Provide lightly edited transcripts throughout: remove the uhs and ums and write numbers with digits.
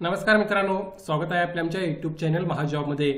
नमस्कार मित्रांनो, स्वागत आहे आपल्या आमच्या यूट्यूब चॅनल महाजॉबमध्ये।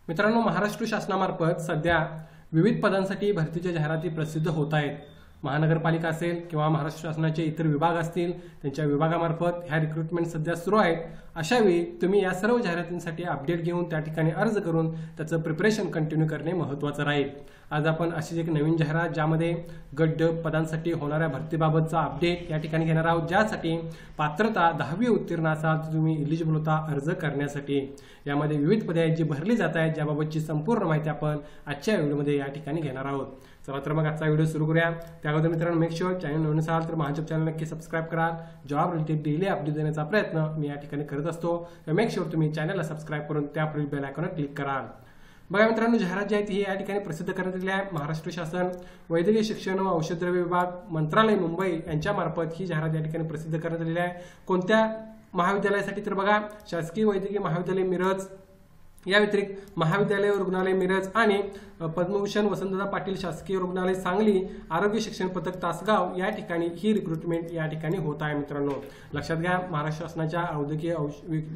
मित्रांनो, महाराष्ट्र शासनामार्फत सध्या विविध पदांसाठी भरतीच्या जाहिराती प्रसिद्ध होत आहेत। महानगरपालिका असेल किंवा महाराष्ट्र शासनाचे इतर विभाग असतील, त्यांच्या विभागामार्फत ह्या रिक्रुटमेंट सध्या सुरू आहेत। अशा वेळी तुम्ही या सर्व जाहिरातींसाठी अपडेट घेऊन त्या ठिकाणी अर्ज करून त्याचं प्रिपरेशन कंटिन्यू करणे महत्त्वाचं राहील। आज आपण अशीच एक नवीन जाहिरात ज्यामध्ये गट पदांसाठी होणाऱ्या भरतीबाबतचा अपडेट या ठिकाणी घेणार आहोत, ज्यासाठी पात्रता 10वी उत्तीर्ण असाल तुम्ही एलिजिबल होता अर्ज करण्यासाठी। यामध्ये विविध पदे आहेत जी भरली जात आहेत, ज्याबाबतची संपूर्ण माहिती आपण आजच्या व्हिडिओमध्ये या ठिकाणी घेणार आहोत। चला तर मग आजचा व्हिडिओ सुरू करूया। त्याअगोदर मित्रांनो, मेक शुअर चॅनल नवीन असाल तर महाजॉब चॅनल नक्की सबस्क्राइब करा। जॉब रिलेटेड डेली अपडेट देण्याचा प्रयत्न मी या ठिकाणी करत असतो, तर मेक शुअर तुम्ही चॅनलला सबस्क्राइब करून त्यापुढील बेल आयकॉनवर क्लिक करा। बघा मित्रांनो, जाहिरात जी आहे ती या ठिकाणी प्रसिद्ध करण्यात आलेली आहे। महाराष्ट्र शासन वैद्यकीय शिक्षण व औषधद्रव्य विभाग मंत्रालय मुंबई यांच्यामार्फत ही जाहिरात या ठिकाणी प्रसिद्ध करण्यात आलेली आहे। कोणत्या महाविद्यालयासाठी तर बघा, शासकीय वैद्यकीय महाविद्यालय मिरज, या व्यतिरिक्त महाविद्यालय रुग्णालय मिरज आणि पद्मभूषण वसंतदादा पाटील शासकीय रुग्णालय सांगली, आरोग्य शिक्षण पथक तासगाव या ठिकाणी ही रिक्रुटमेंट या ठिकाणी होत आहे। मित्रांनो लक्षात घ्या, महाराष्ट्र शासनाच्या वैद्यकीय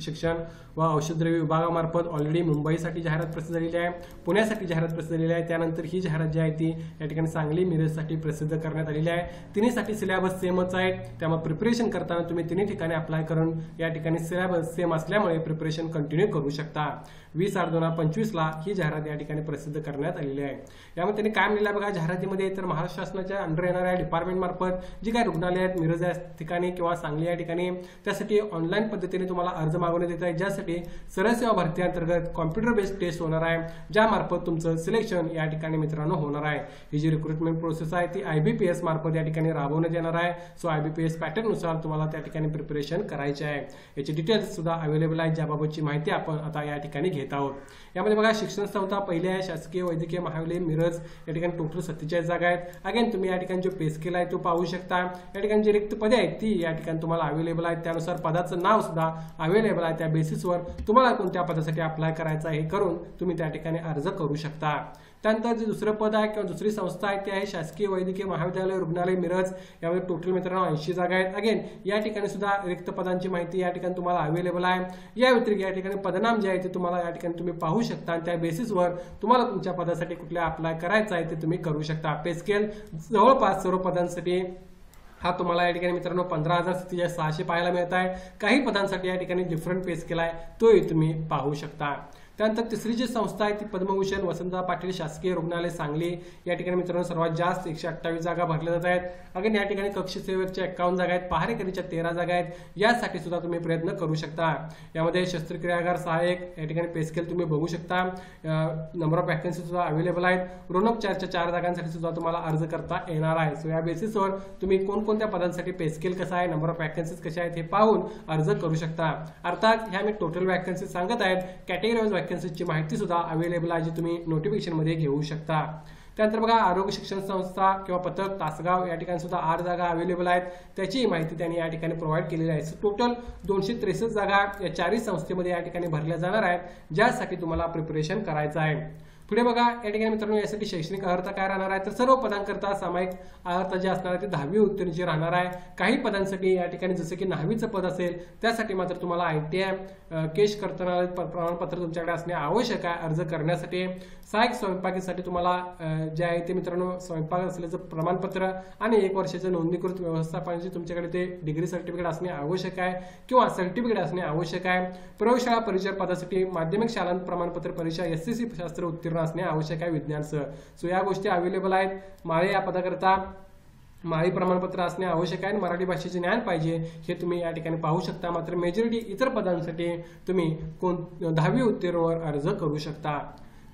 शिक्षण व औषधद्रव्य विभागामार्फत ऑलरेडी मुंबईसाठी जाहिरात प्रसिद्ध झालेली आहे, पुण्यासाठी जाहिरात प्रसिद्ध झालेली आहे। त्यानंतर ही जाहिरात जी आहे ती या ठिकाणी सांगली मिरजसाठी प्रसिद्ध करण्यात आलेली आहे। तिन्हीसाठी सिलेबस सेमच आहे, त्यामुळे प्रिपरेशन करताना तुम्ही तिन्ही ठिकाणी अप्लाय करून या ठिकाणी सिलेबस सेम असल्यामुळे प्रिपरेशन कंटिन्यू करू शकता। 20/8/2025 ला ही जाहिरात या ठिकाणी प्रसिद्ध करण्यात आलेली आहे। यामध्ये त्यांनी काय म्हणलं बघा जाहिरातीमध्ये, तर महाराष्ट्र शासनाच्या अंडर येणाऱ्या डिपार्टमेंट मार्फत जी काही रुग्णालय आहेत मिरज या ठिकाणी किंवा सांगली या ठिकाणी, त्यासाठी ऑनलाईन पद्धतीने तुम्हाला अर्ज मागवण्यात येत आहे, ज्यासाठी सरळ सेवा भरती अंतर्गत कॉम्प्युटर बेस्ड टेस्ट होणार आहे, ज्यामार्फत तुमचं सिलेक्शन या ठिकाणी मित्रांनो होणार आहे। ही जी रिक्रुटमेंट प्रोसेस आहे ती IBPS मार्फत या ठिकाणी राबवण्यात येणार आहे। सो IBPS पॅटर्न नुसार तुम्हाला त्या ठिकाणी प्रिपरेशन करायचे आहे। याची डिटेल्स सुद्धा अवेलेबल आहे, ज्याबाबतची माहिती आपण आता या ठिकाणी घेत आहोत। यामध्ये बघा, शिक्षण संस्था पहिली आहे शासकीय वैद्यकीय महाविद्यालय मिरज, या ठिकाणी टोटल 47 जागा आहेत। अगेन तुम्ही या ठिकाणी जो पे स्केल आहे तो पाहू शकता। या ठिकाणी जी रिक्त पदे आहेत ती या ठिकाणी तुम्हाला अवेलेबल आहेत, त्यानुसार पदाचं नाव सुद्धा अवेलेबल आहे। त्या बेसिसवर तुम्हाला कोणत्या पदासाठी अप्लाय करायचं आहे हे करून तुम्ही त्या ठिकाणी अर्ज करू शकता। त्यानंतर जे दुसरं पद आहे किंवा दुसरी संस्था आहे ती आहे शासकीय वैद्यकीय महाविद्यालय रुग्णालय मिरज, यामध्ये टोटल मित्रांनो 80 जागा आहेत। अगेन या ठिकाणी सुद्धा रिक्त पदांची माहिती या ठिकाणी तुम्हाला अवेलेबल आहे। या व्यतिरिक्त या ठिकाणी पदनाम जे आहे ते तुम्हाला या ठिकाणी तुम्ही पाहू शकता आणि त्या बेसिसवर तुम्हाला तुमच्या पदासाठी कुठल्या अप्लाय करायचं आहे ते तुम्ही करू शकता। पे स्केल जवळपास सर्व पदांसाठी हा तुम्हाला या ठिकाणी मित्रांनो 15,600 पाहायला मिळत आहे। काही पदांसाठी या ठिकाणी डिफरंट पे स्केल आहे, तोही तुम्ही पाहू शकता। त्यानंतर तिसरी जी संस्था आहे ती पद्मभूषण वसंतदादा पाटील शासकीय रुग्णालय सांगली, या ठिकाणी मित्रांनो सर्वात जास्त 128 जागा भरल्या जात आहेत। अगेन या ठिकाणी कक्ष सेवकच्या 51 जागा आहेत, पहारेकरीच्या 13 जागा आहेत। यासाठी सुद्धा तुम्ही प्रयत्न करू शकता। यामध्ये शस्त्रक्रियागार सहाय्यक या ठिकाणी पे स्केल तुम्ही बघू शकता। नंबर ऑफ वॅकन्सी सुद्धा अवेलेबल आहेत। ऋणोपचारच्या 4 जागांसाठी सुद्धा तुम्हाला अर्ज करता येणार आहे। सो या बेसिसवर तुम्ही कोणकोणत्या पदांसाठी पे स्केल कसा आहे, नंबर ऑफ वॅकन्सीज कशा आहेत हे पाहून अर्ज करू शकता। अर्थात ह्या मी टोटल वॅकन्सी सांगत आहेत, कॅटेगरी वाईज वॅकन्सीची माहिती सुद्धा अवेलेबल आहे, जी तुम्ही नोटिफिकेशन मध्ये घेऊ शकता। त्यानंतर बघा, आरोग्य शिक्षण संस्था किंवा पथक तासगाव या ठिकाणी सुद्धा 8 जागा अवेलेबल आहेत, त्याची माहिती त्यांनी या ठिकाणी प्रोव्हाइड केलेली आहे। टोटल 263 जागा या 4 संस्थेमध्ये या ठिकाणी भरल्या जाणार आहेत, ज्यासाठी तुम्हाला प्रिपरेशन करायचं आहे। पुढे बघा, या ठिकाणी मित्रांनो यासाठी शैक्षणिक अर्हता काय राहणार आहे, तर सर्व पदांकरता सामायिक अर्हता जी असणार आहे ती 10वी उत्तीर्ण राहणार आहे। काही पदांसाठी या ठिकाणी जसे की 9वीचं पद असेल त्यासाठी मात्र तुम्हाला ITI केश करताना प्रमाणपत्र तुमच्याकडे असणे आवश्यक आहे अर्ज करण्यासाठी। सहाय्यक स्वयंपाकीसाठी तुम्हाला जे आहे ते मित्रांनो स्वयंपाक असल्याचं प्रमाणपत्र आणि 1 वर्षाचं नोंदणीकृत व्यवस्थापनाचे तुमच्याकडे ते डिग्री सर्टिफिकेट असणे आवश्यक आहे किंवा सर्टिफिकेट असणे आवश्यक आहे। प्रयोगशाळा परिचय पदासाठी माध्यमिक शाळा प्रमाणपत्र परीक्षा SCC शास्त्र उत्तीर्ण असणे आवश्यक आहे विज्ञानसह। सो या गोष्टी अवेलेबल आहेत। माळे या पदाकरता माळी प्रमाणपत्र असणे आवश्यक आहे। मराठी भाषेचे ज्ञान पाहिजे हे तुम्ही या ठिकाणी पाहू शकता। मात्र मेजॉरिटी इतर पदांसाठी तुम्ही 10वी उत्तीर्णवर अर्ज करू शकता।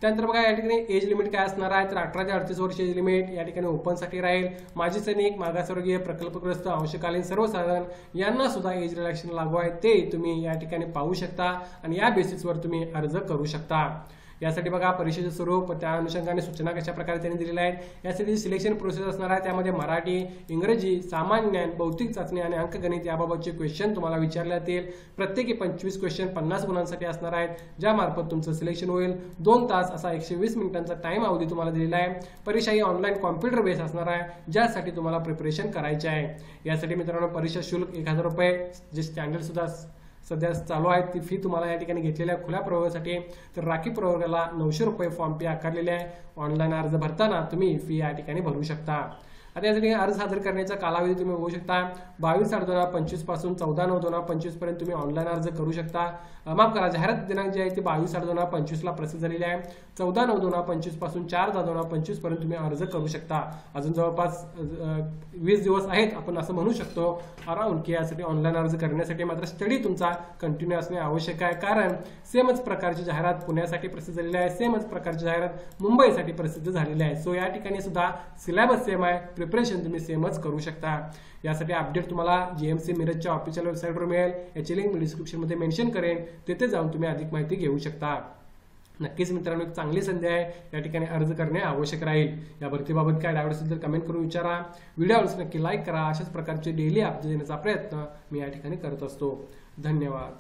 त्यानंतर बघा, या ठिकाणी एज लिमिट काय असणार आहे, तर 18 ते 38 वर्ष एज लिमिट या ठिकाणी ओपनसाठी राहील। माजी सैनिक, मागासवर्गीय, प्रकल्पग्रस्त, अंशकालीन, सर्वसाधारण यांना सुद्धा एज रिलॅक्सेशन लागू आहे, ते तुम्ही या ठिकाणी पाहू शकता आणि या बेसिसवर तुम्ही अर्ज करू शकता। यासाठी बघा, परीक्षेचे स्वरूप, त्या अनुषंगाने सूचना कशा प्रकारे त्यांनी दिलेल्या आहेत। यासाठी सिलेक्शन प्रोसेस असणार आहे, त्यामध्ये मराठी, इंग्रजी, सामान्य ज्ञान, भौतिक चाचणी आणि अंकगणित याबाबतचे क्वेश्चन तुम्हाला विचारले जातील। प्रत्येकी 25 क्वेश्चन 50 गुणांसाठी असणार आहेत, ज्यामार्फत तुमचं सिलेक्शन होईल। 2 तास असा 120 मिनिटांचा टाइम अवधी तुम्हाला दिलेला आहे। परीक्षा ही ऑनलाईन कॉम्प्युटर बेस असणार आहे, ज्यासाठी तुम्हाला प्रिपरेशन करायचे आहे। यासाठी मित्रांनो परीक्षा शुल्क 1000 रुपये जे स्टँडर्ड सुद्धा सध्या चालू आहे ती फी तुम्हाला या ठिकाणी घेतलेल्या खुल्या प्रवर्गासाठी, तर राखीव प्रवर्गाला 900 रुपये फॉर्म फी आकारलेली आहे. ऑनलाईन अर्ज भरताना तुम्ही फी या ठिकाणी भरू शकता. आता यासाठी अर्ज सादर करण्याचा कालावधी तुम्ही बघू शकता. 22/8/2025 पासून 14/9/2025 पर्यंत तुम्ही ऑनलाईन अर्ज करू शकता. माफ करा, जाहिरात दिनांक जे आहे ते 22/8/2025 ला प्रसिद्ध झालेले आहे. 14/9/2025 पासून 4/10/2025 पर्यंत तुम्ही अर्ज करू शकता. अजून जवळपास 20 दिवस आहेत आपण असं म्हणू शकतो अराउंड, की यासाठी ऑनलाईन अर्ज करण्यासाठी मात्र स्टडी तुमचा कंटिन्यू असणे आवश्यक आहे. कारण सेमच प्रकारची जाहिरात पुण्यासाठी प्रसिद्ध झालेली आहे, सेमच प्रकारची जाहिरात मुंबईसाठी प्रसिद्ध झालेली आहे. सो या ठिकाणी सुद्धा सिलेबस सेम आहे, प्रिपरेशन तुम्ही सेमच करू शकता. यासाठी अपडेट तुम्हाला जीएमसी मिरजच्या ऑफिशियल वेबसाईटवर मिळेल. याची लिंक मी डिस्क्रिप्शनमध्ये मेन्शन करेन, तेथे जाऊन तुम्ही अधिक माहिती घेऊ शकता. नक्कीच मित्रांनो, एक चांगली संधी आहे, या ठिकाणी अर्ज करणे आवश्यक राहील. या भरतीबाबत काय डाऊट असेल तर कमेंट करून विचारा. व्हिडिओ आवडल्यास नक्की लाईक करा. अशाच प्रकारचे डेली अपडेट देण्याचा प्रयत्न मी या ठिकाणी करत असतो. धन्यवाद.